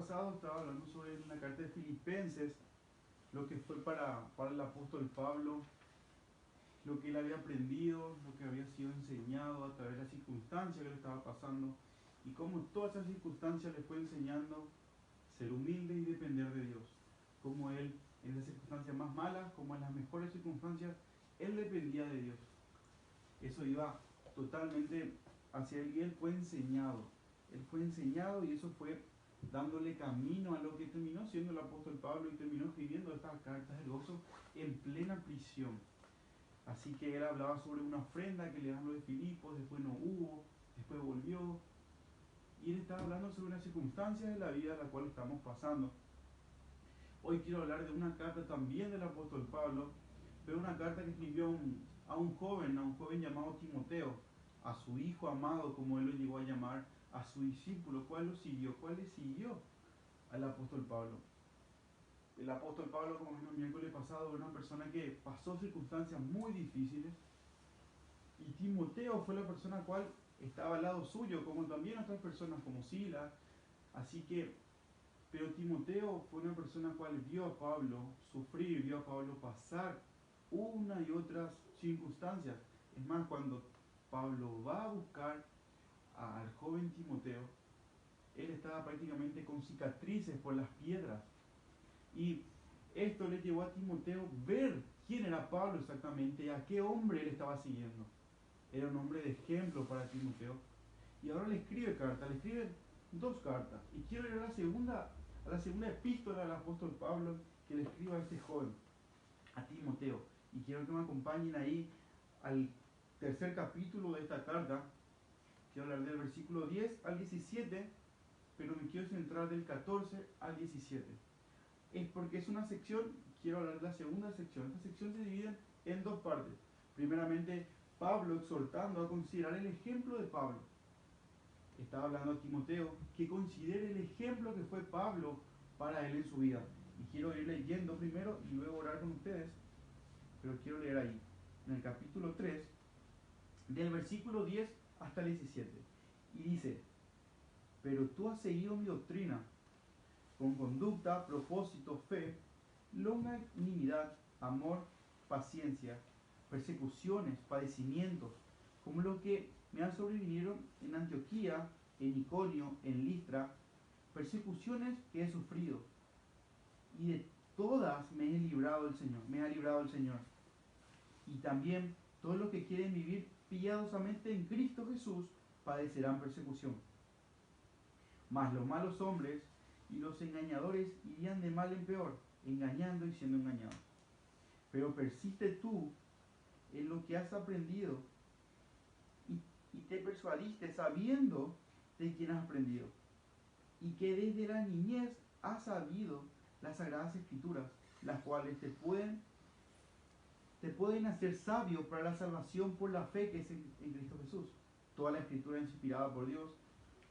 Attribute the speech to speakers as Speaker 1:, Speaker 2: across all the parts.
Speaker 1: pasado estaba hablando sobre la carta de Filipenses, lo que fue para el apóstol Pablo, lo que él había aprendido, lo que había sido enseñado a través de las circunstancias que le estaba pasando, y cómo todas esas circunstancias le fue enseñando ser humilde y depender de Dios. Como él, en las circunstancias más malas, como en las mejores circunstancias, él dependía de Dios. Eso iba totalmente hacia él y él fue enseñado. Él fue enseñado y eso fue dándole camino a lo que terminó siendo el apóstol Pablo y terminó escribiendo estas cartas del gozo en plena prisión. Así que él hablaba sobre una ofrenda que le dan los de Filipos, después no hubo, después volvió. Y él estaba hablando sobre unas circunstancias de la vida a la cual estamos pasando. Hoy quiero hablar de una carta también del apóstol Pablo, pero una carta que escribió a un joven llamado Timoteo, a su hijo amado, como él lo llegó a llamar, a su discípulo. ¿Cuál lo siguió? ¿Cuál le siguió al apóstol Pablo? El apóstol Pablo, como vimos el miércoles pasado, era una persona que pasó circunstancias muy difíciles, y Timoteo fue la persona cual estaba al lado suyo, como también otras personas como Silas. Así que, pero Timoteo fue una persona cual vio a Pablo sufrir, vio a Pablo pasar una y otras circunstancias. Es más, cuando Pablo va a buscar al joven Timoteo, él estaba prácticamente con cicatrices por las piedras. Y esto le llevó a Timoteo ver quién era Pablo exactamente y a qué hombre él estaba siguiendo. Era un hombre de ejemplo para Timoteo. Y ahora le escribe cartas, le escribe dos cartas. Y quiero ir a la segunda epístola del apóstol Pablo que le escribe a este joven, a Timoteo. Y quiero que me acompañen ahí al tercer capítulo de esta carta. Quiero hablar del versículo 10 al 17, pero me quiero centrar del 14 al 17. Es porque es una sección, quiero hablar de la segunda sección. Esta sección se divide en dos partes. Primeramente, Pablo exhortando a considerar el ejemplo de Pablo. Estaba hablando a Timoteo que considere el ejemplo que fue Pablo para él en su vida. Y quiero ir leyendo primero y luego orar con ustedes, pero quiero leer ahí, en el capítulo 3, del versículo 10 hasta el 17. Y dice: pero tú has seguido mi doctrina, con conducta, propósito, fe, longanimidad, amor, paciencia, persecuciones, padecimientos, como lo que me han sobrevinieron en Antioquía, en Iconio, en Listra, persecuciones que he sufrido, y de todas me he librado el Señor, me ha librado el Señor. Y también todos los que quieren vivir piadosamente en Cristo Jesús padecerán persecución. Mas los malos hombres y los engañadores irían de mal en peor, engañando y siendo engañados. Pero persiste tú en lo que has aprendido y te persuadiste sabiendo de quién has aprendido, y que desde la niñez has sabido las sagradas escrituras, las cuales te pueden hacer sabio para la salvación por la fe que es en Cristo Jesús. Toda la escritura es inspirada por Dios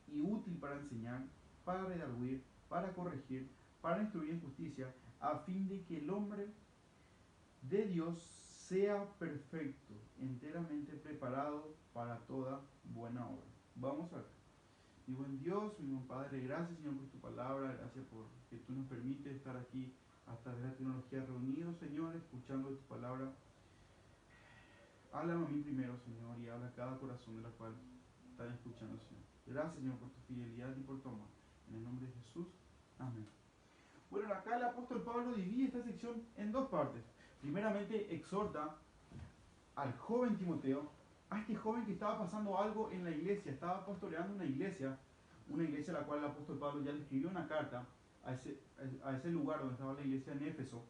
Speaker 1: y útil para enseñar, para redarguir, para corregir, para instruir en justicia, a fin de que el hombre de Dios sea perfecto, enteramente preparado para toda buena obra. Vamos a ver. Mi buen Dios, mi buen Padre, gracias, Señor, por tu palabra, gracias por que tú nos permites estar aquí a través de la tecnología reunidos, Señor, escuchando tu palabra. Háblame a mí primero, Señor, y habla a cada corazón de la cual están escuchando, Señor. Gracias, Señor, por tu fidelidad y por tu amor. En el nombre de Jesús, amén. Bueno, acá el apóstol Pablo divide esta sección en dos partes. Primeramente, exhorta al joven Timoteo, a este joven que estaba pasando algo en la iglesia, estaba pastoreando una iglesia a la cual el apóstol Pablo ya le escribió una carta a ese lugar donde estaba la iglesia en Éfeso.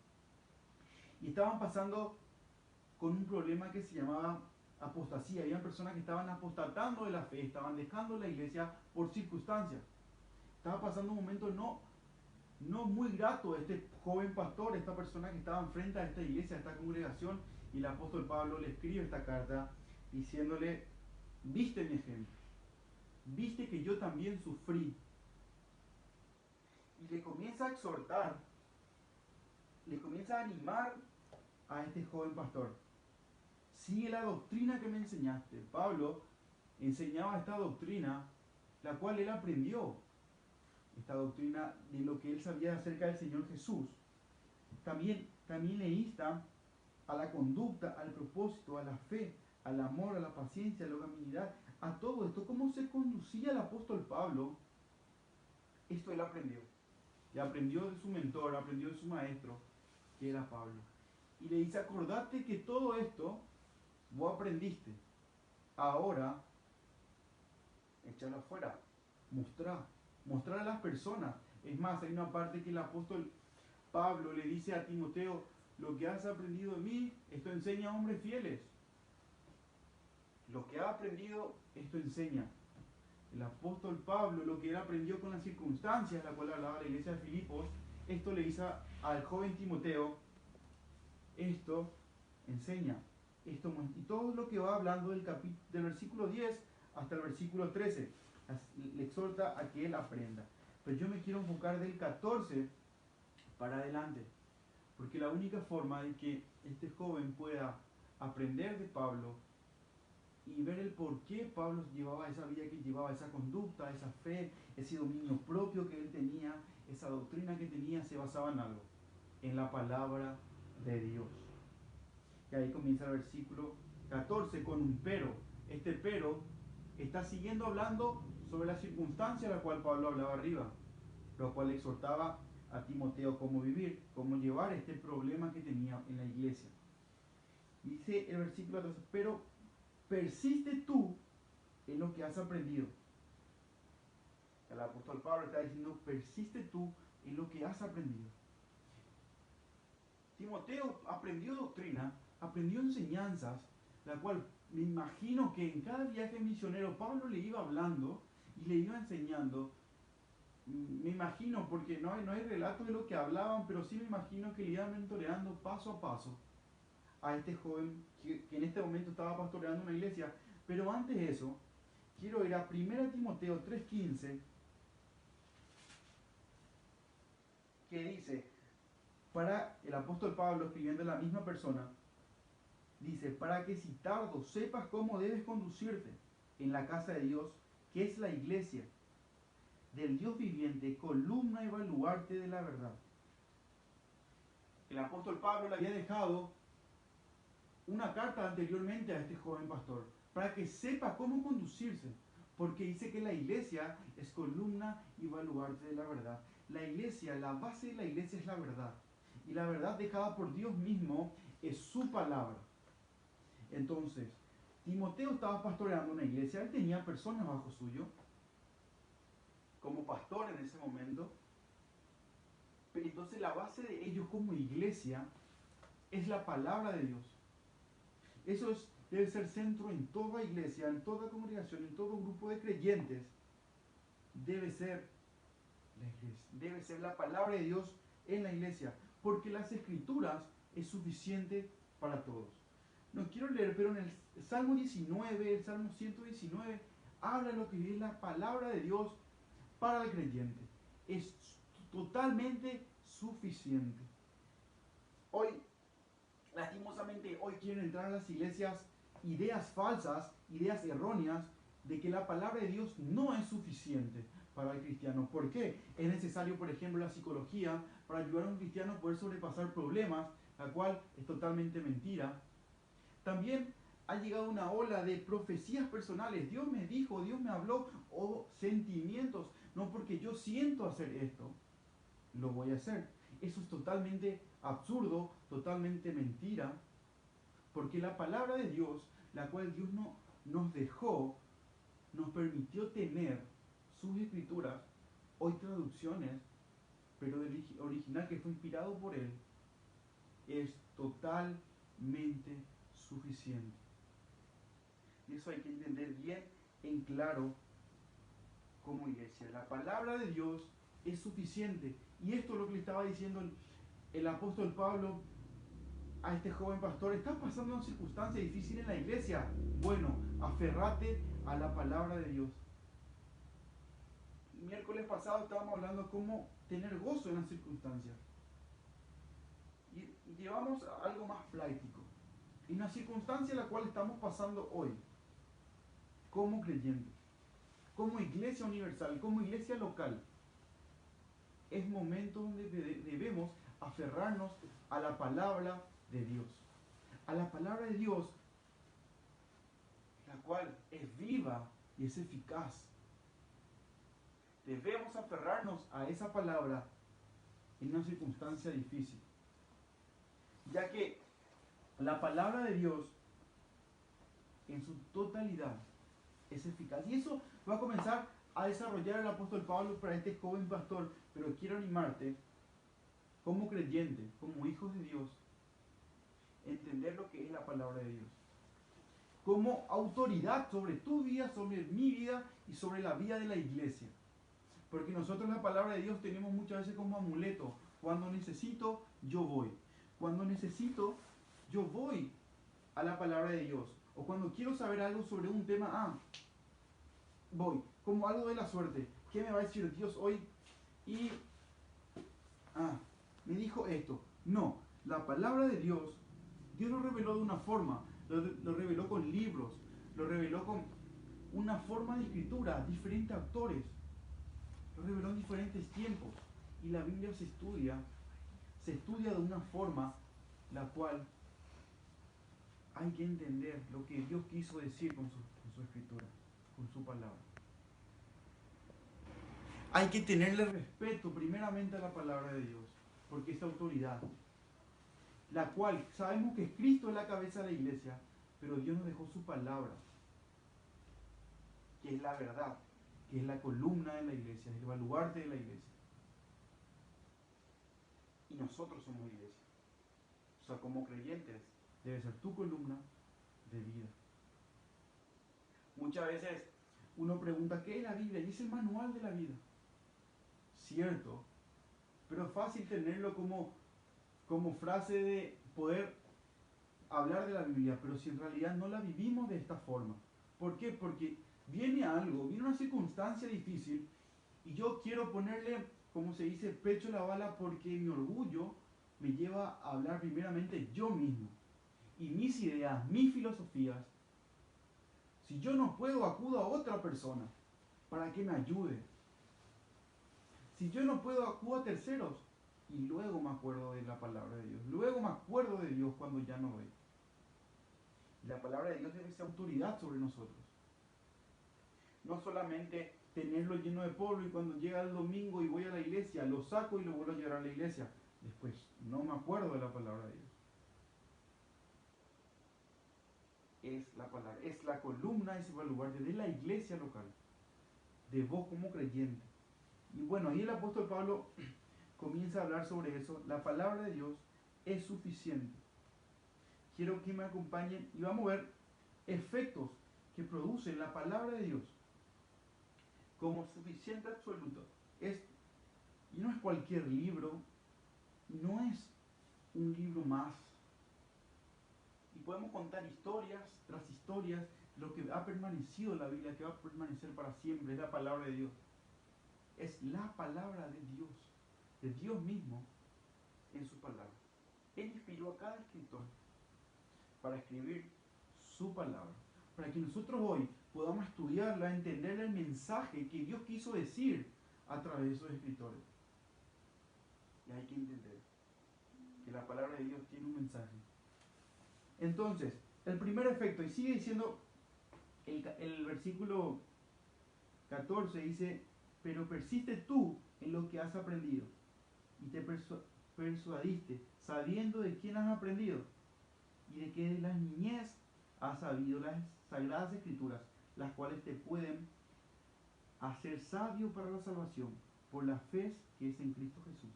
Speaker 1: Y estaban pasando con un problema que se llamaba apostasía. Había personas que estaban apostatando de la fe, estaban dejando la iglesia por circunstancias. Estaba pasando un momento no muy grato a este joven pastor, esta persona que estaba enfrente a esta iglesia, a esta congregación, y el apóstol Pablo le escribe esta carta diciéndole: viste mi ejemplo, viste que yo también sufrí. Y le comienza a exhortar, le comienza a animar a este joven pastor. Sigue la doctrina que me enseñaste. Pablo enseñaba esta doctrina, la cual él aprendió. esta doctrina de lo que él sabía acerca del Señor Jesús, también le insta a la conducta, al propósito, a la fe, al amor, a la paciencia, a la humanidad, a todo esto. ¿Cómo se conducía el apóstol Pablo? Esto él aprendió. Y aprendió de su mentor, aprendió de su maestro, que era Pablo. Y le dice, acordate que todo esto vos aprendiste. Ahora, échalo afuera. Mostrar a las personas. Es más, hay una parte que el apóstol Pablo le dice a Timoteo, lo que has aprendido de mí, esto enseña a hombres fieles. Lo que ha aprendido, esto enseña. El apóstol Pablo, lo que él aprendió con las circunstancias, la cual hablaba la iglesia de Filipos, esto le dice al joven Timoteo, esto enseña. Y todo lo que va hablando del versículo 10 hasta el versículo 13, le exhorta a que él aprenda. Pero yo me quiero enfocar del 14 para adelante, porque la única forma de que este joven pueda aprender de Pablo y ver el por qué Pablo llevaba esa vida que llevaba, esa conducta, esa fe, ese dominio propio que él tenía, esa doctrina que tenía, se basaba en algo, en la palabra de Dios. Y ahí comienza el versículo 14 con un pero. Este pero está siguiendo hablando sobre la circunstancia a la cual Pablo hablaba arriba, lo cual exhortaba a Timoteo cómo vivir, cómo llevar este problema que tenía en la iglesia. Dice el versículo 14, pero persiste tú en lo que has aprendido. El apóstol Pablo está diciendo, persiste tú en lo que has aprendido. Timoteo aprendió doctrina, aprendió enseñanzas, la cual me imagino que en cada viaje misionero Pablo le iba hablando y le iba enseñando. Me imagino, porque no hay relato de lo que hablaban, pero sí me imagino que le iban mentoreando paso a paso a este joven que en este momento estaba pastoreando una iglesia. Pero antes de eso, quiero ir a 1 Timoteo 3:15, que dice, para el apóstol Pablo escribiendo a la misma persona, dice, para que si tardo sepas cómo debes conducirte en la casa de Dios, que es la iglesia del Dios viviente, columna y baluarte de la verdad. El apóstol Pablo le había dejado una carta anteriormente a este joven pastor, para que sepa cómo conducirse, porque dice que la iglesia es columna y baluarte de la verdad. La iglesia, la base de la iglesia es la verdad, y la verdad dejada por Dios mismo es su palabra. Entonces, Timoteo estaba pastoreando una iglesia, él tenía personas bajo suyo, como pastor en ese momento, pero entonces la base de ellos como iglesia es la palabra de Dios. Eso debe ser centro en toda iglesia, en toda congregación, en todo grupo de creyentes. Debe ser la iglesia, debe ser la palabra de Dios en la iglesia, porque las escrituras es suficiente para todos. No quiero leer, pero en el Salmo 19, el Salmo 119, habla de lo que es la palabra de Dios para el creyente. Es totalmente suficiente. Hoy, lastimosamente, hoy quieren entrar a las iglesias ideas falsas, ideas erróneas, de que la palabra de Dios no es suficiente para el cristiano. ¿Por qué? Es necesario, por ejemplo, la psicología para ayudar a un cristiano a poder sobrepasar problemas, la cual es totalmente mentira. También ha llegado una ola de profecías personales. Dios me dijo, Dios me habló, o sentimientos. No porque yo siento hacer esto, lo voy a hacer. Eso es totalmente absurdo, totalmente mentira, porque la palabra de Dios, la cual Dios nos dejó, nos permitió tener sus escrituras, hoy traducciones, pero del original que fue inspirado por Él, es totalmente suficiente. Y eso hay que entender bien en claro como iglesia. La palabra de Dios es suficiente. Y esto es lo que le estaba diciendo el apóstol Pablo a este joven pastor. ¿Estás pasando una circunstancia difícil en la iglesia? Bueno, aferrate a la palabra de Dios. El miércoles pasado estábamos hablando de cómo tener gozo en las circunstancias. Y llevamos a algo más práctico. En la circunstancia en la cual estamos pasando hoy, como creyentes, como iglesia universal, como iglesia local, es momento donde debemos aferrarnos a la palabra de Dios. A la palabra de Dios, la cual es viva y es eficaz. Debemos aferrarnos a esa palabra en una circunstancia difícil, ya que la palabra de Dios en su totalidad es eficaz. Y eso va a comenzar a desarrollar el apóstol Pablo para este joven pastor. Pero quiero animarte, como creyente, como hijos de Dios, entender lo que es la palabra de Dios. Como autoridad sobre tu vida, sobre mi vida y sobre la vida de la iglesia. Porque nosotros la palabra de Dios tenemos muchas veces como amuleto. Cuando necesito, yo voy. Cuando necesito, yo voy a la palabra de Dios. O cuando quiero saber algo sobre un tema, voy. Como algo de la suerte. ¿Qué me va a decir Dios hoy? Y, me dijo esto. No, la palabra de Dios, Dios lo reveló de una forma. Lo reveló con libros. Lo reveló con una forma de escritura, diferentes autores. Lo reveló en diferentes tiempos. Y la Biblia se estudia de una forma la cual hay que entender lo que Dios quiso decir con su escritura, con su palabra. Hay que tenerle respeto primeramente a la palabra de Dios, porque es autoridad, la cual sabemos que Cristo es la cabeza de la iglesia, pero Dios nos dejó su palabra, que es la verdad, que es la columna de la iglesia, es el baluarte de la iglesia. Y nosotros somos iglesia. O sea, como creyentes, debe ser tu columna de vida. Muchas veces uno pregunta, ¿qué es la Biblia? Y es el manual de la vida. Cierto, pero es fácil tenerlo como frase de poder hablar de la Biblia, pero si en realidad no la vivimos de esta forma. ¿Por qué? Porque viene una circunstancia difícil y yo quiero ponerle, como se dice, pecho a la bala porque mi orgullo me lleva a hablar primeramente yo mismo. Y mis ideas, mis filosofías, si yo no puedo, acudo a otra persona para que me ayude. Si yo no puedo, acudo a terceros y luego me acuerdo de la palabra de Dios. Luego me acuerdo de Dios cuando ya no doy. La palabra de Dios debe ser autoridad sobre nosotros. No solamente tenerlo lleno de polvo y cuando llega el domingo y voy a la iglesia, lo saco y lo vuelvo a llevar a la iglesia. Después no me acuerdo de la palabra de Dios. Es la palabra, es la columna, es el baluarte de la iglesia local, de vos como creyente. Y bueno, ahí el apóstol Pablo comienza a hablar sobre eso. La palabra de Dios es suficiente. Quiero que me acompañen y vamos a ver efectos que produce la palabra de Dios como suficiente absoluto. Y no es cualquier libro, no es un libro más. Y podemos contar historias tras historias, lo que ha permanecido en la Biblia, que va a permanecer para siempre, es la palabra de Dios. Es la palabra de Dios mismo en su palabra. Él inspiró a cada escritor para escribir su palabra, para que nosotros hoy podamos estudiarla, entender el mensaje que Dios quiso decir a través de esos escritores. Y hay que entender que la palabra de Dios tiene un mensaje. Entonces, el primer efecto, y sigue diciendo el versículo 14, dice, pero persiste tú en lo que has aprendido y te persuadiste, sabiendo de quién has aprendido y de que de la niñez has sabido las sagradas escrituras, las cuales te pueden hacer sabio para la salvación por la fe que es en Cristo Jesús.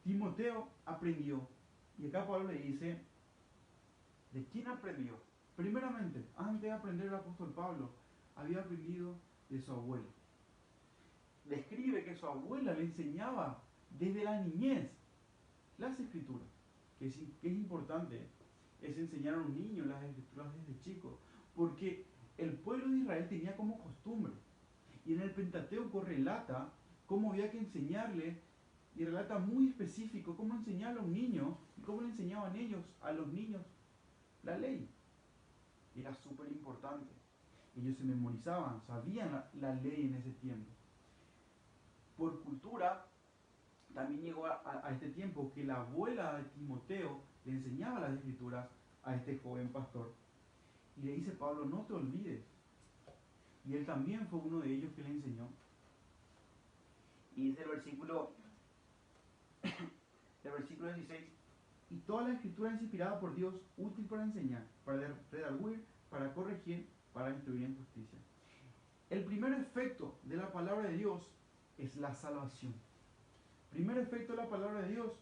Speaker 1: Timoteo aprendió, y acá Pablo le dice, ¿de quién aprendió? Primeramente, antes de aprender el apóstol Pablo, había aprendido de su abuela. Describe que su abuela le enseñaba desde la niñez las escrituras, que es importante, es enseñar a un niño las escrituras desde chico, porque el pueblo de Israel tenía como costumbre, y en el Pentateuco relata cómo había que enseñarle, y relata muy específico cómo enseñarle a un niño, y cómo le enseñaban ellos a los niños la ley. Era súper importante. Ellos se memorizaban, sabían la ley en ese tiempo. Por cultura, también llegó a este tiempo que la abuela de Timoteo le enseñaba las escrituras a este joven pastor. Y le dice Pablo, no te olvides. Y él también fue uno de ellos que le enseñó. Y dice el versículo 16, y toda la escritura es inspirada por Dios, útil para enseñar, para redarguir, para corregir, para instruir en justicia. El primer efecto de la palabra de Dios es la salvación. El primer efecto de la palabra de Dios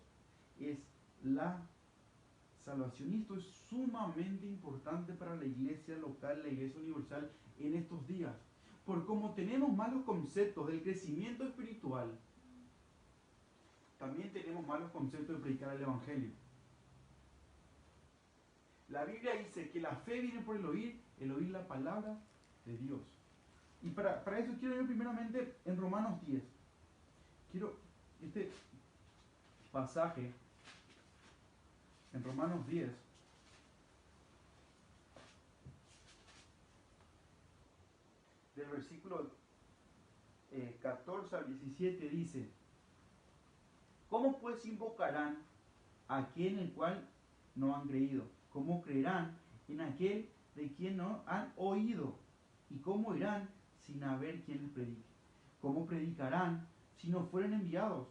Speaker 1: es la salvación. Y esto es sumamente importante para la iglesia local, la iglesia universal en estos días. Por como tenemos malos conceptos del crecimiento espiritual, también tenemos malos conceptos de predicar el Evangelio. La Biblia dice que la fe viene por el oír la palabra de Dios. Y para eso quiero ir primeramente en Romanos 10. Quiero este pasaje en Romanos 10. Del versículo 14 al 17 dice, ¿cómo pues invocarán a aquel en el cual no han creído? ¿Cómo creerán en aquel de quien no han oído? ¿Y cómo irán sin haber quien les predique? ¿Cómo predicarán si no fueren enviados?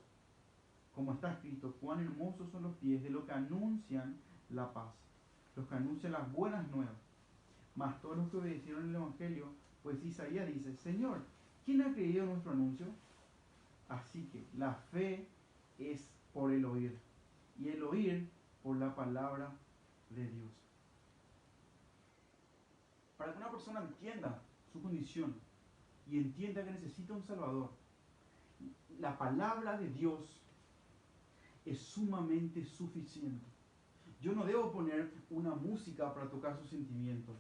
Speaker 1: Como está escrito, cuán hermosos son los pies de los que anuncian la paz, los que anuncian las buenas nuevas. Mas todos los que obedecieron el Evangelio, pues Isaías dice, Señor, ¿quién ha creído nuestro anuncio? Así que la fe es por el oír, y el oír por la palabra de Dios. Para que una persona entienda su condición y entienda que necesita un Salvador, la palabra de Dios es sumamente suficiente. Yo no debo poner una música para tocar sus sentimientos.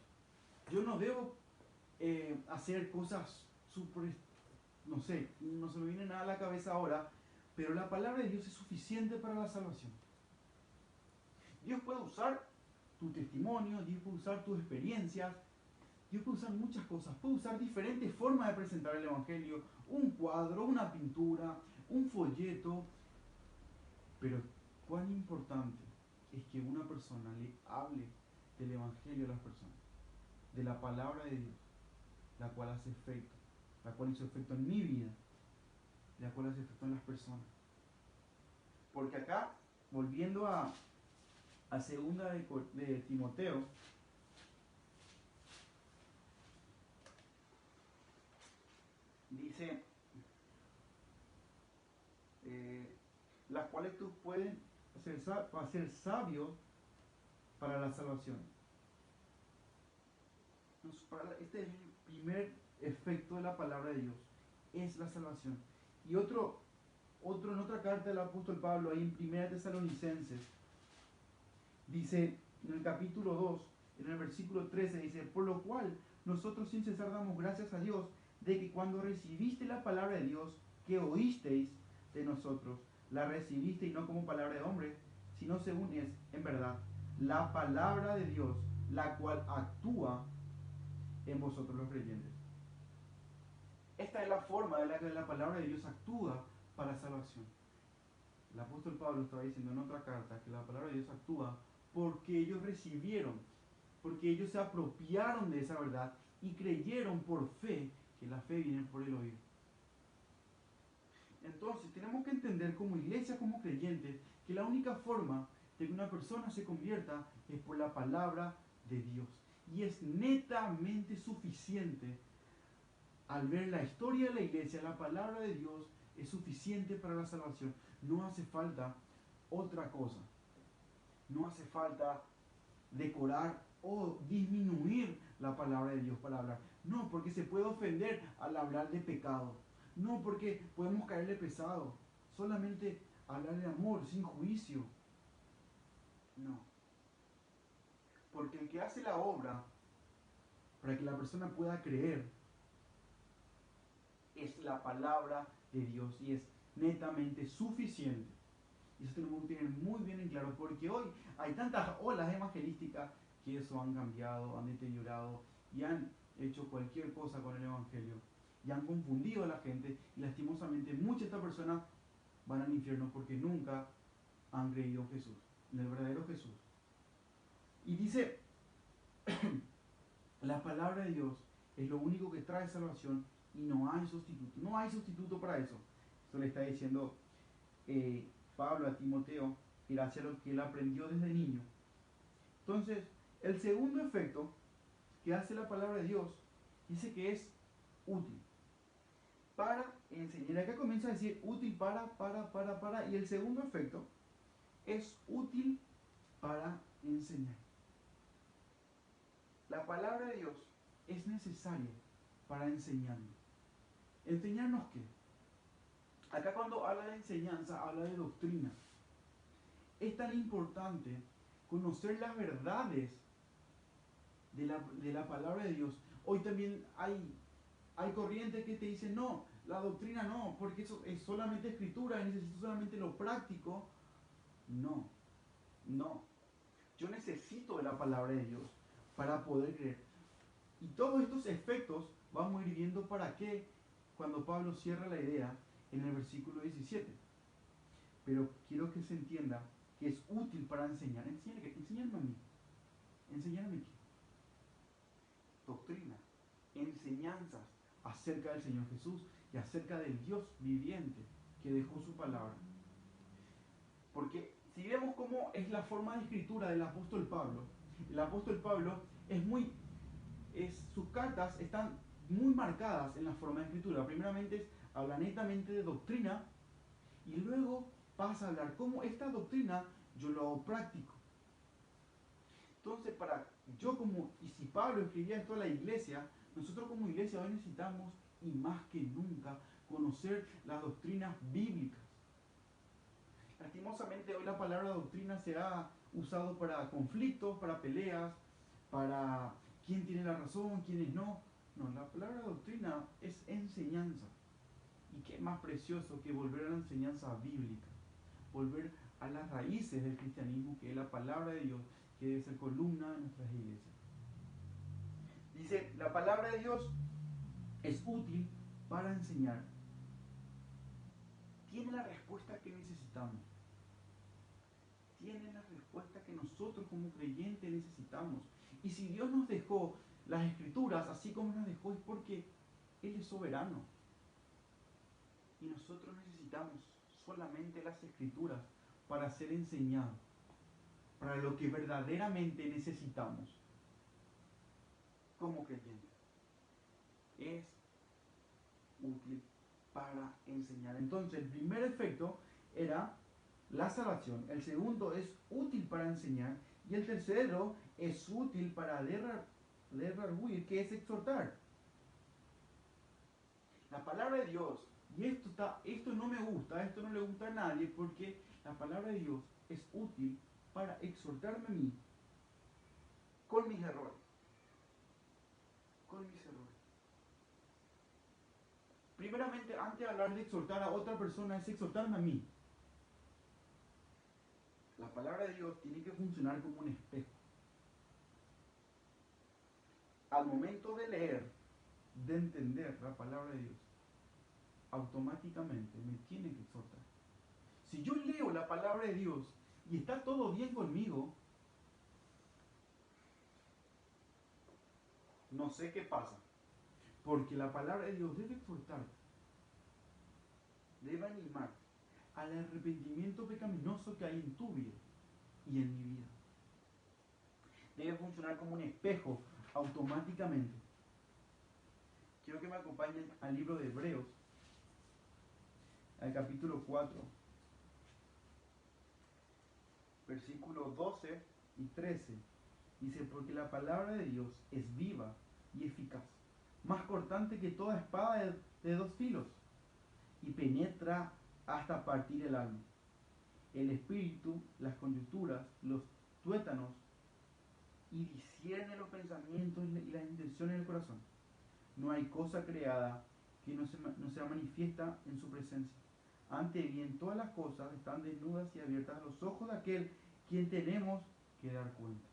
Speaker 1: Yo no debo hacer cosas súper, no sé, no se me viene nada a la cabeza ahora, pero la palabra de Dios es suficiente para la salvación. Dios puede usar tu testimonio, Dios puede usar tus experiencias, Dios puede usar muchas cosas, puede usar diferentes formas de presentar el Evangelio, un cuadro, una pintura, un folleto, pero cuán importante es que una persona le hable del Evangelio a las personas, de la palabra de Dios, la cual hace efecto, la cual hizo efecto en mi vida, la cual hace efecto en las personas. Porque acá, volviendo a segunda de Timoteo, dice, las cuales tú pueden hacer sabios para la salvación. Este es el primer efecto de la palabra de Dios, es la salvación. Y otro en otra carta del apóstol Pablo, ahí en 1 Tesalonicenses, dice en el capítulo 2, en el versículo 13, dice, por lo cual nosotros sin cesar damos gracias a Dios de que cuando recibiste la palabra de Dios que oísteis de nosotros, la recibisteis no como palabra de hombre, sino según es, en verdad, la palabra de Dios, la cual actúa en vosotros los creyentes. Esta es la forma de la que la palabra de Dios actúa para salvación. El apóstol Pablo estaba diciendo en otra carta que la palabra de Dios actúa porque ellos recibieron, porque ellos se apropiaron de esa verdad y creyeron por fe, que la fe viene por el oír. Entonces tenemos que entender como iglesia, como creyentes, que la única forma de que una persona se convierta es por la palabra de Dios. Y es netamente suficiente. Al ver la historia de la iglesia, la palabra de Dios es suficiente para la salvación. No hace falta otra cosa. No hace falta decorar o disminuir la palabra de Dios para hablar. No, porque se puede ofender al hablar de pecado. No, porque podemos caerle pesado. Solamente hablar de amor, sin juicio. No. Porque el que hace la obra para que la persona pueda creer es la palabra de Dios y es netamente suficiente. Y eso tenemos que tener muy bien en claro, porque hoy hay tantas olas evangelísticas que eso han cambiado, han deteriorado y han hecho cualquier cosa con el Evangelio y han confundido a la gente, y lastimosamente muchas de estas personas van al infierno porque nunca han creído en Jesús, en el verdadero Jesús. Y dice, la palabra de Dios es lo único que trae salvación y no hay sustituto. No hay sustituto para eso. Esto le está diciendo Pablo a Timoteo, gracias a lo que él aprendió desde niño. Entonces, el segundo efecto que hace la palabra de Dios dice que es útil para enseñar. Acá comienza a decir útil para, y el segundo efecto es útil para enseñar. La palabra de Dios es necesaria para enseñarnos. ¿Enseñarnos qué? Acá cuando habla de enseñanza, habla de doctrina. Es tan importante conocer las verdades de la palabra de Dios. Hoy también hay corrientes que te dicen, no, la doctrina no, porque eso es solamente escritura y necesito solamente lo práctico. No, no. Yo necesito de la palabra de Dios para poder creer. Y todos estos efectos vamos a ir viendo para qué cuando Pablo cierra la idea en el versículo 17. Pero quiero que se entienda que es útil para enseñar. Enséñame a mí. Enséñame qué. Doctrina, enseñanzas acerca del Señor Jesús y acerca del Dios viviente que dejó su palabra. Porque si vemos cómo es la forma de escritura del apóstol Pablo, el apóstol Pablo sus cartas están muy marcadas en la forma de escritura. Primeramente habla netamente de doctrina y luego pasa a hablar cómo esta doctrina yo lo hago práctico. Entonces, y si Pablo escribía esto a la iglesia, nosotros como iglesia hoy necesitamos, y más que nunca, conocer las doctrinas bíblicas. Lastimosamente hoy la palabra doctrina se ha usado para conflictos, para peleas, para quién tiene la razón, quiénes no. No, la palabra doctrina es enseñanza. Y qué más precioso que volver a la enseñanza bíblica, volver a las raíces del cristianismo, que es la palabra de Dios, que debe ser columna de nuestras iglesias. Dice, la palabra de Dios es útil para enseñar. Tiene la respuesta que necesitamos. Tiene la respuesta que nosotros como creyentes necesitamos. Y si Dios nos dejó las escrituras así como nos dejó, es porque Él es soberano. Y nosotros necesitamos solamente las escrituras para ser enseñados, para lo que verdaderamente necesitamos como creyentes. Es útil para enseñar. Entonces, el primer efecto era la salvación. El segundo es útil para enseñar. Y el tercero es útil para derruir, que es exhortar. La palabra de Dios, y esto no me gusta, esto no le gusta a nadie, porque la palabra de Dios es útil para exhortarme a mí con mis errores. Con mis errores. Primeramente, antes de hablar de exhortar a otra persona, es exhortarme a mí. La palabra de Dios tiene que funcionar como un espejo. Al momento de leer, de entender la palabra de Dios, automáticamente me tiene que exhortar. Si yo leo la palabra de Dios y está todo bien conmigo, no sé qué pasa. Porque la palabra de Dios debe exhortarte, debe animar al arrepentimiento pecaminoso que hay en tu vida y en mi vida. Debe funcionar como un espejo automáticamente. Quiero que me acompañen al libro de Hebreos, al capítulo 4, versículos 12 y 13. Dice, porque la palabra de Dios es viva y eficaz, más cortante que toda espada de dos filos, y penetra hasta partir el alma, el espíritu, las coyunturas, los tuétanos, y discierne los pensamientos y las intenciones del corazón. No hay cosa creada que no sea manifiesta en su presencia. Ante bien, todas las cosas están desnudas y abiertas a los ojos de aquel quien tenemos que dar cuenta.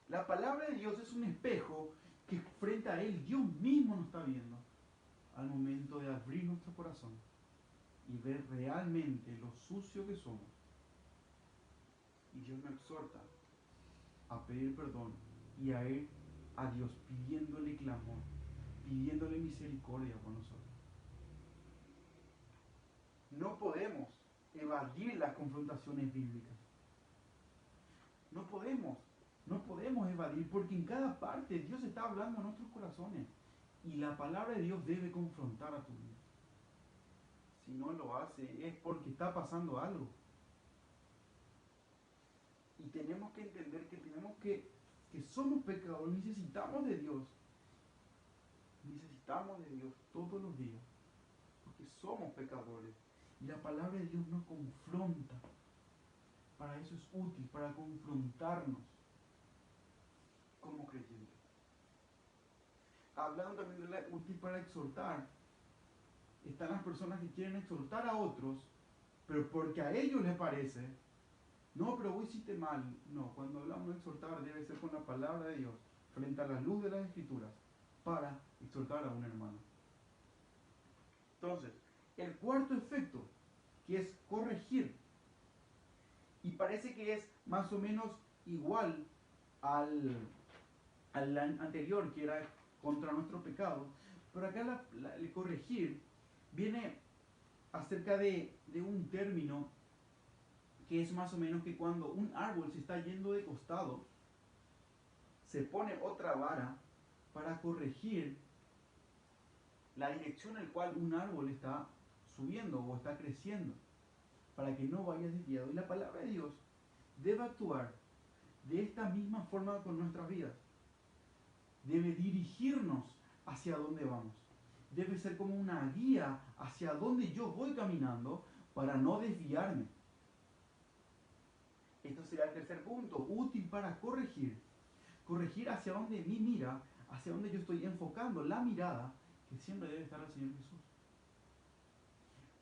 Speaker 1: La palabra de Dios es un espejo que frente a Él Dios mismo nos está viendo al momento de abrir nuestro corazón y ver realmente lo sucio que somos. Y Dios me exhorta a pedir perdón y a ir a Dios pidiéndole clamor, pidiéndole misericordia por nosotros. No podemos evadir las confrontaciones bíblicas. No podemos evadir, porque en cada parte Dios está hablando a nuestros corazones y la palabra de Dios debe confrontar a tu vida. Si no lo hace es porque está pasando algo. Y tenemos que entender que somos pecadores, necesitamos de Dios. Necesitamos de Dios todos los días, porque somos pecadores. Y la palabra de Dios nos confronta. Para eso es útil, para confrontarnos como creyentes. Hablando también de la útil para exhortar, están las personas que quieren exhortar a otros, pero porque a ellos les parece, no, pero vos hiciste mal. No, cuando hablamos de exhortar debe ser con la palabra de Dios, frente a la luz de las Escrituras, para exhortar a un hermano. Entonces, el cuarto efecto, que es corregir, y parece que es más o menos igual al anterior, que era contra nuestro pecado, pero acá el corregir viene acerca de un término que es más o menos que cuando un árbol se está yendo de costado, se pone otra vara para corregir la dirección en la cual un árbol está subiendo o está creciendo, para que no vaya desviado. Y la palabra de Dios debe actuar de esta misma forma con nuestras vidas. Debe dirigirnos hacia dónde vamos. Debe ser como una guía hacia dónde yo voy caminando para no desviarme. Esto será el tercer punto, útil para corregir. Corregir hacia donde mi mira, hacia donde yo estoy enfocando la mirada, que siempre debe estar al Señor Jesús.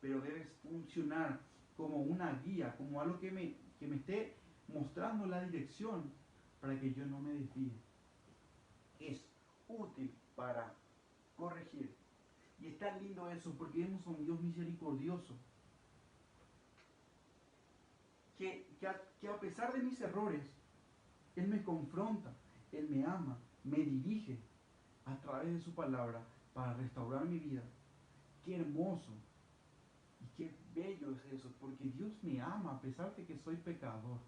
Speaker 1: Pero debe funcionar como una guía, como algo que me esté mostrando la dirección para que yo no me desvíe. Es útil para corregir. Y es tan lindo eso porque vemos a un Dios misericordioso que a pesar de mis errores, Él me confronta, Él me ama, me dirige a través de su palabra para restaurar mi vida. Qué hermoso y qué bello es eso, porque Dios me ama a pesar de que soy pecador.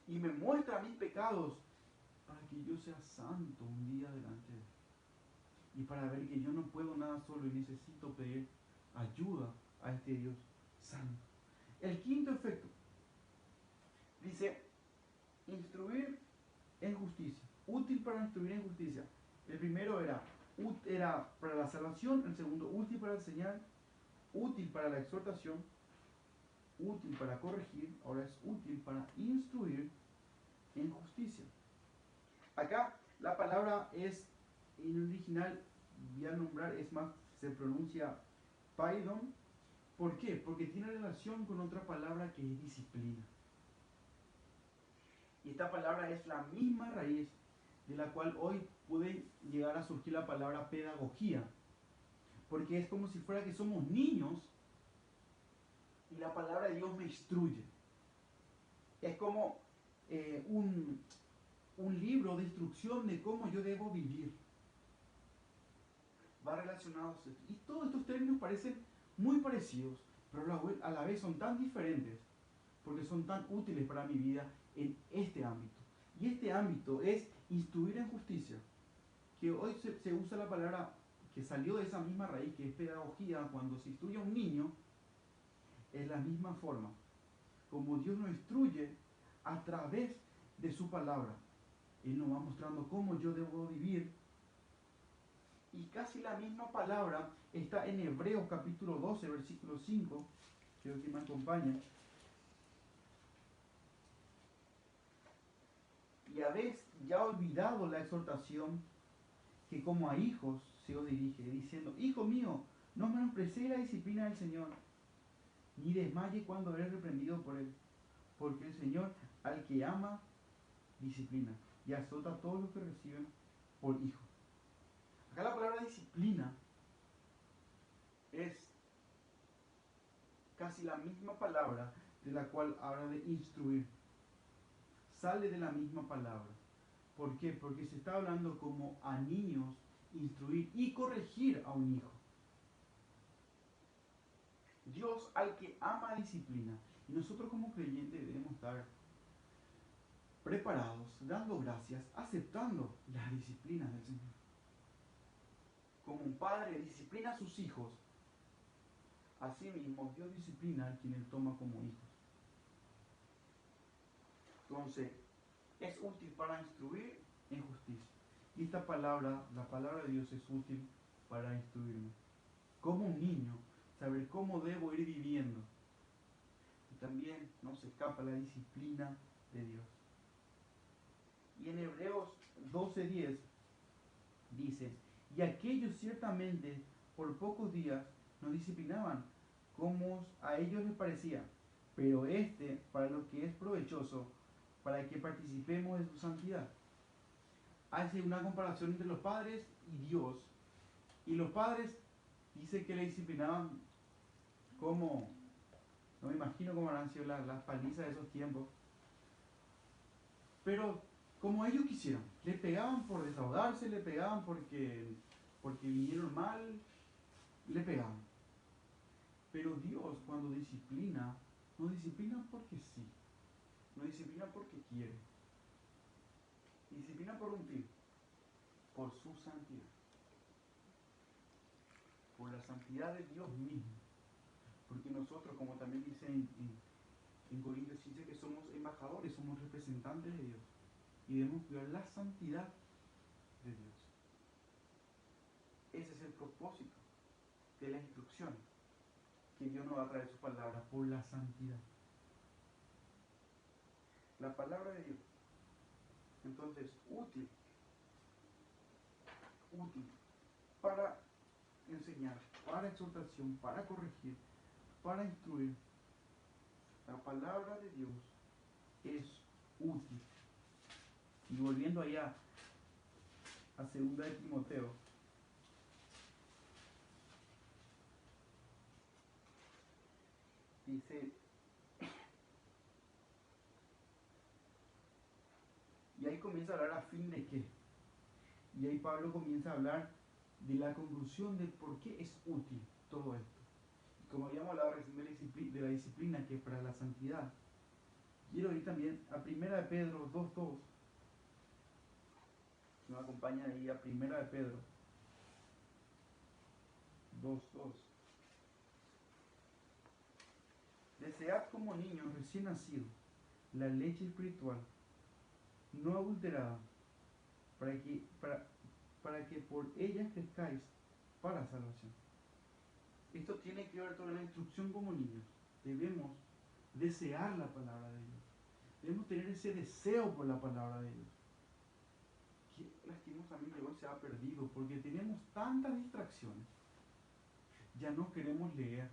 Speaker 1: Y me muestra mis pecados para que yo sea santo un día delante de Él. Y para ver que yo no puedo nada solo y necesito pedir ayuda a este Dios santo. El quinto efecto dice, instruir en justicia. Útil para instruir en justicia. El primero era para la salvación, el segundo útil para enseñar, útil para la exhortación, útil para corregir, ahora es útil para instruir en justicia. Acá la palabra es, en el original, voy a nombrar, es más, se pronuncia paidon. ¿Por qué? Porque tiene relación con otra palabra que es disciplina. Y esta palabra es la misma raíz de la cual hoy puede llegar a surgir la palabra pedagogía. Porque es como si fuera que somos niños y la palabra de Dios me instruye. Es como un libro de instrucción de cómo yo debo vivir. Va relacionado. Y todos estos términos parecen muy parecidos, pero a la vez son tan diferentes, porque son tan útiles para mi vida en este ámbito. Y este ámbito es instruir en justicia, que hoy se usa la palabra que salió de esa misma raíz, que es pedagogía, cuando se instruye a un niño, es la misma forma, como Dios nos instruye a través de su palabra. Él nos va mostrando cómo yo debo vivir. Y casi la misma palabra está en Hebreos capítulo 12, versículo 5. Creo que me acompaña. Y habéis ya olvidado la exhortación que como a hijos se os dirige, diciendo, hijo mío, no menosprecéis la disciplina del Señor, ni desmaye cuando eres reprendido por Él, porque el Señor al que ama, disciplina, y azota a todos los que reciben por hijo. Acá la palabra disciplina es casi la misma palabra de la cual habla de instruir. Sale de la misma palabra. ¿Por qué? Porque se está hablando como a niños instruir y corregir a un hijo. Dios al que ama disciplina. Y nosotros como creyentes debemos estar preparados, dando gracias, aceptando las disciplinas del Señor. Como un padre disciplina a sus hijos, asimismo Dios disciplina a quien él toma como hijos. Entonces, es útil para instruir en justicia. Y esta palabra, la palabra de Dios es útil para instruirme. Como un niño, saber cómo debo ir viviendo. Y también no se escapa la disciplina de Dios. Y en Hebreos 12:10 dice, y aquellos ciertamente por pocos días nos disciplinaban como a ellos les parecía, pero para lo que es provechoso, para que participemos de su santidad. Hace una comparación entre los padres y Dios. Y los padres dice que le disciplinaban como, no me imagino cómo habrán sido las palizas de esos tiempos, pero como ellos quisieron. Le pegaban por defraudarse, le pegaban porque vinieron mal, le pegaban. Pero Dios cuando disciplina, no disciplina porque sí, no disciplina porque quiere. Disciplina por un fin, por su santidad, por la santidad de Dios mismo. Porque nosotros, como también dice en Corintios, dice que somos embajadores, somos representantes de Dios. Y debemos cuidar la santidad de Dios. Ese es el propósito de la instrucción que Dios nos va a traer su palabra, por la santidad. La palabra de Dios. Entonces, útil para enseñar, para exhortación, para corregir, para instruir. La palabra de Dios es útil. Y volviendo allá a 2 de Timoteo, dice, y ahí comienza a hablar a fin de qué. Y ahí Pablo comienza a hablar de la conclusión de por qué es útil todo esto. Y como habíamos hablado recién de la disciplina que es para la santidad, quiero ir también a 1 de Pedro 2:2. Nos acompaña ahí a 1 de Pedro 2:2. Desead como niños recién nacidos la leche espiritual, no adulterada, para que por ella crezcáis para salvación. Esto tiene que ver con la instrucción como niños. Debemos desear la palabra de Dios. Debemos tener ese deseo por la palabra de Dios. Que lastimosamente hoy se ha perdido porque tenemos tantas distracciones. Ya no queremos leer.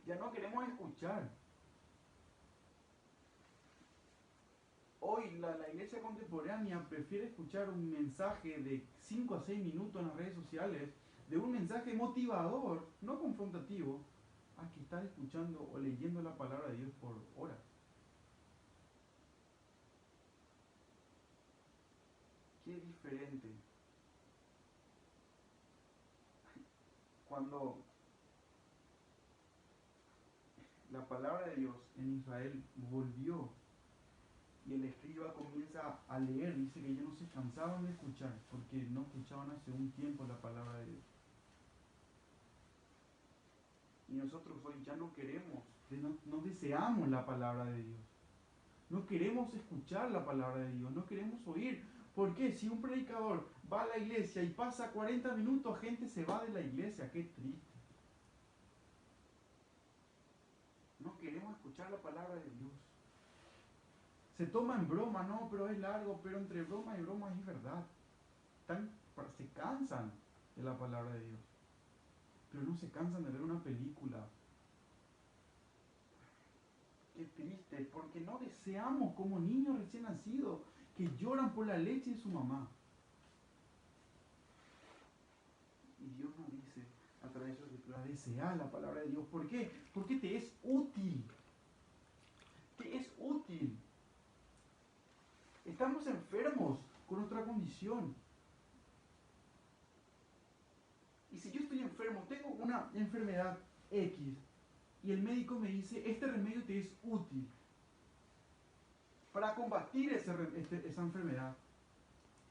Speaker 1: Ya no queremos escuchar. Hoy la iglesia contemporánea prefiere escuchar un mensaje de 5 a 6 minutos en las redes sociales, de un mensaje motivador, no confrontativo, a que estar escuchando o leyendo la palabra de Dios por horas. Qué diferente. Cuando la palabra de Dios en Israel volvió y el escriba comienza a leer, dice que ellos no se cansaban de escuchar porque no escuchaban hace un tiempo la palabra de Dios. Y nosotros hoy ya no queremos, no deseamos la palabra de Dios. No queremos escuchar la palabra de Dios, no queremos oír. ¿Por qué? Si un predicador va a la iglesia y pasa 40 minutos, gente se va de la iglesia. Qué triste. No queremos escuchar la palabra de Dios. Se toma en broma, no, pero es largo, pero entre broma y broma es verdad. Se cansan de la palabra de Dios, pero no se cansan de ver una película. Qué triste, porque no deseamos como niños recién nacidos que lloran por la leche de su mamá. Y Dios nos dice a través de su escritura, deseas la palabra de Dios. ¿Por qué? Porque te es útil. Te es útil. Estamos enfermos con nuestra condición. Y si yo estoy enfermo, tengo una enfermedad X, y el médico me dice, este remedio te es útil para combatir esa enfermedad,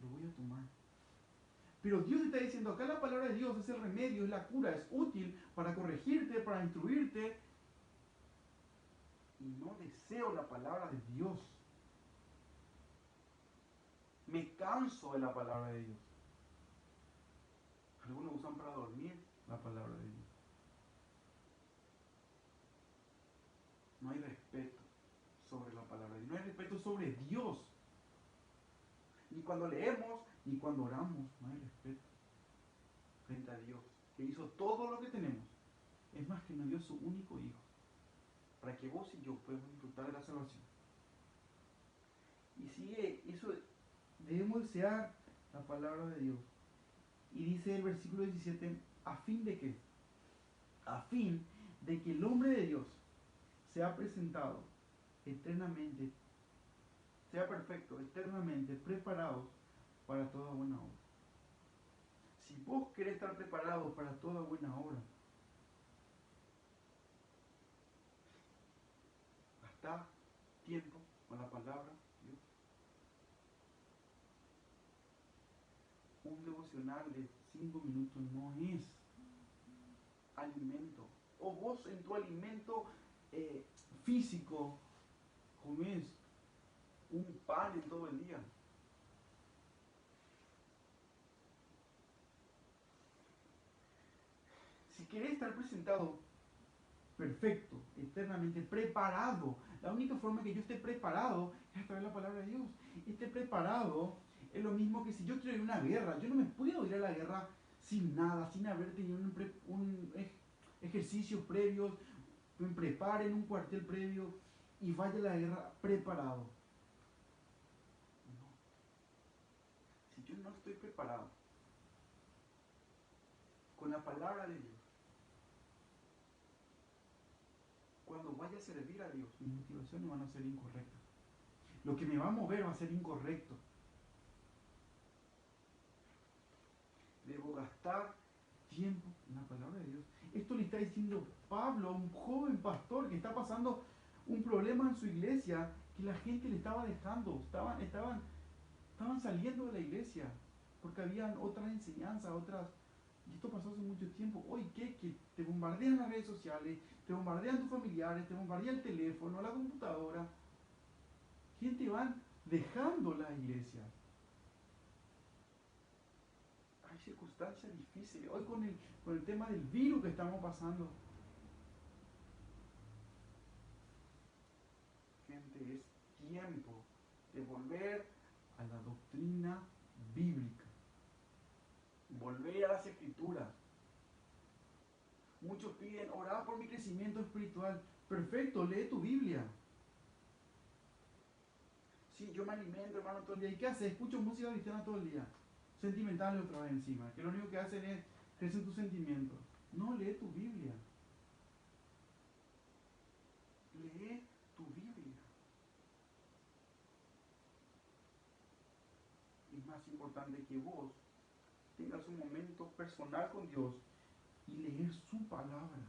Speaker 1: lo voy a tomar. Pero Dios está diciendo, acá la palabra de Dios es el remedio, es la cura, es útil para corregirte, para instruirte. Y no deseo la palabra de Dios. Me canso de la palabra de Dios. Algunos usan para dormir la palabra de Dios. No hay respeto sobre la palabra de Dios. No hay respeto sobre Dios. Ni cuando leemos, ni cuando oramos, no hay respeto frente a Dios, que hizo todo lo que tenemos. Es más, que nos dio su único hijo, para que vos y yo podamos disfrutar de la salvación. Y sigue eso, debemos desear la palabra de Dios. Y dice el versículo 17, ¿a fin de qué? A fin de que el hombre de Dios sea presentado eternamente, sea perfecto, eternamente preparado para toda buena obra. Si vos querés estar preparado para toda buena obra, gastá tiempo con la palabra de Dios. Un devocional de 5 minutos no es alimento. O vos en tu alimento físico comés un pan en todo el día. Si querés estar presentado perfecto, eternamente preparado, la única forma que yo esté preparado es a través de la palabra de Dios. Esté preparado es lo mismo que si yo quiero ir a una guerra. Yo no me puedo ir a la guerra sin nada, sin haber tenido un ejercicio previo, me prepare en un cuartel previo y vaya a la guerra preparado. No. Si yo no estoy preparado con la palabra de Dios, cuando vaya a servir a Dios, mis motivaciones van a ser incorrectas. Lo que me va a mover va a ser incorrecto. Debo gastar tiempo en la palabra de Dios. Esto le está diciendo Pablo a un joven pastor que está pasando un problema en su iglesia, que la gente le estaba dejando, estaban saliendo de la iglesia, porque habían otras enseñanzas, otras. Y esto pasó hace mucho tiempo. Hoy, ¿qué? Que te bombardean las redes sociales, te bombardean tus familiares, te bombardea el teléfono, la computadora. Gente van dejando la iglesia. Hay circunstancias difíciles. Hoy con el tema del virus que estamos pasando. Gente, es tiempo de volver a la doctrina bíblica. Volver a las escrituras. Muchos piden, orar por mi crecimiento espiritual. Perfecto, lee tu Biblia. Sí, yo me alimento, hermano, todo el día. ¿Y qué haces? Escucho música cristiana todo el día. Sentimentales otra vez encima. Que lo único que hacen es crecer tus sentimientos. No, lee tu Biblia. Lee tu Biblia. Es más importante que vos tengas un momento personal con Dios y leer su palabra.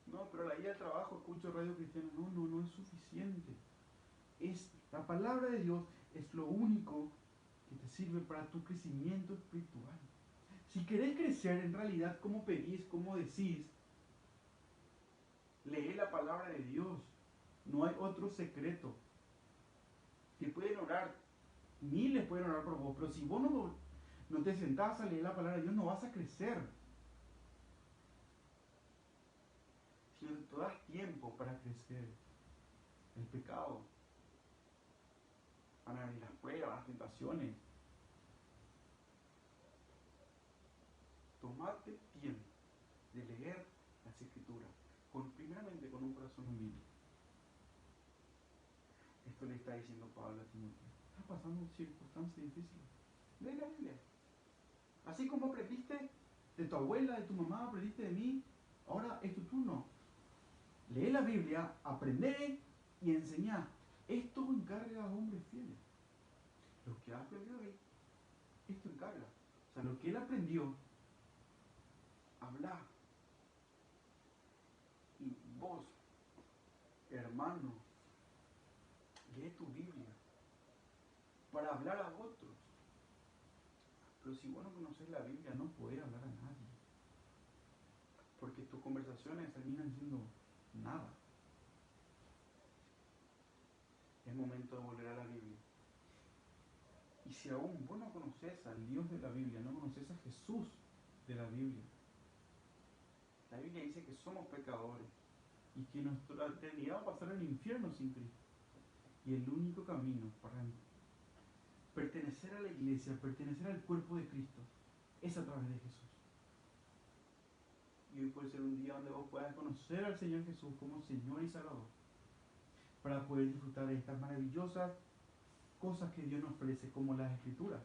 Speaker 1: No, pero la ida al trabajo escucho radio cristiana. No es suficiente. La palabra de Dios es lo único que te sirve para tu crecimiento espiritual. Si querés crecer en realidad, como pedís, como decís, lee la palabra de Dios. No hay otro secreto. Te pueden orar, miles pueden orar por vos, pero si vos no te sentás a leer la palabra de Dios, no vas a crecer. Si no te das tiempo para crecer, el pecado, van a venir las pruebas, las tentaciones. Tomate tiempo de leer las escrituras, primeramente con un corazón humilde. Esto le está diciendo Pablo a Timoteo. Está pasando circunstancias difíciles. Lee la Biblia. Así como aprendiste de tu abuela, de tu mamá, aprendiste de mí, ahora es tu turno. Lee la Biblia, aprende y enseñá. Esto encarga a hombres fieles. Lo que ha aprendido de mí, esto encarga. O sea, lo que él aprendió, habla. Y vos, hermano, lee tu Biblia para hablar a otros. Pero si vos no conoces la Biblia, no podés hablar a nadie. Porque tus conversaciones terminan siendo nada. Es momento de volver a la Biblia. Y si aún vos no conoces al Dios de la Biblia, no conoces a Jesús de la Biblia, la Biblia dice que somos pecadores y que nuestra eternidad va a pasar en el infierno sin Cristo. Y el único camino para pertenecer a la iglesia, pertenecer al cuerpo de Cristo, es a través de Jesús. Y hoy puede ser un día donde vos puedas conocer al Señor Jesús como Señor y Salvador, para poder disfrutar de estas maravillosas cosas que Dios nos ofrece, como las Escrituras,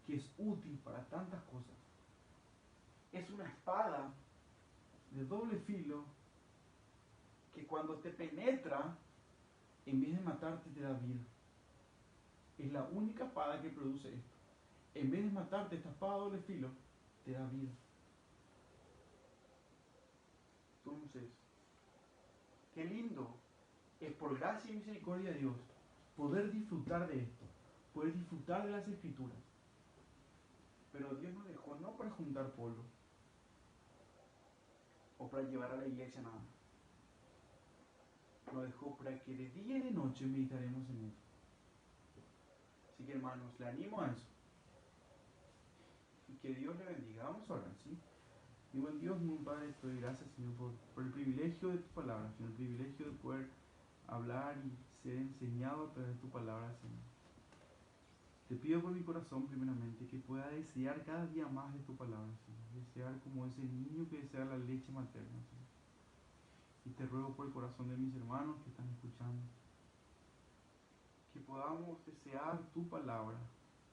Speaker 1: que es útil para tantas cosas. Es una espada de doble filo que cuando te penetra, en vez de matarte, te da vida. Es la única espada que produce esto. En vez de matarte, esta espada de doble filo te da vida. Entonces, qué lindo es, por gracia y misericordia de Dios, poder disfrutar de esto, poder disfrutar de las Escrituras. Pero Dios nos dejó no para juntar polvo o para llevar a la iglesia nada más. Nos dejó para que de día y de noche meditaremos en él. Así que, hermanos, le animo a eso. Y que Dios le bendiga. Vamos a orar, ¿sí? Mi buen Dios, mi Padre, te doy gracias, Señor, por el privilegio de tu palabra, Señor, el privilegio de poder hablar y ser enseñado a través de tu palabra, Señor. Te pido por mi corazón, primeramente, que pueda desear cada día más de tu palabra, Señor. Desear como ese niño que desea la leche materna, Señor. Y te ruego por el corazón de mis hermanos que están escuchando, que podamos desear tu palabra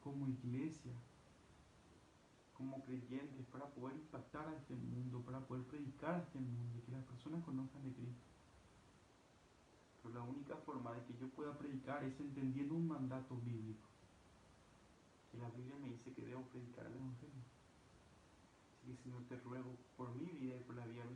Speaker 1: como iglesia, como creyentes, para poder impactar a este mundo, para poder predicar a este mundo y que las personas conozcan de Cristo. Pero la única forma de que yo pueda predicar es entendiendo un mandato bíblico, que la Biblia me dice que debo predicar el Evangelio. Así que, Señor, te ruego por mi vida y por la vida de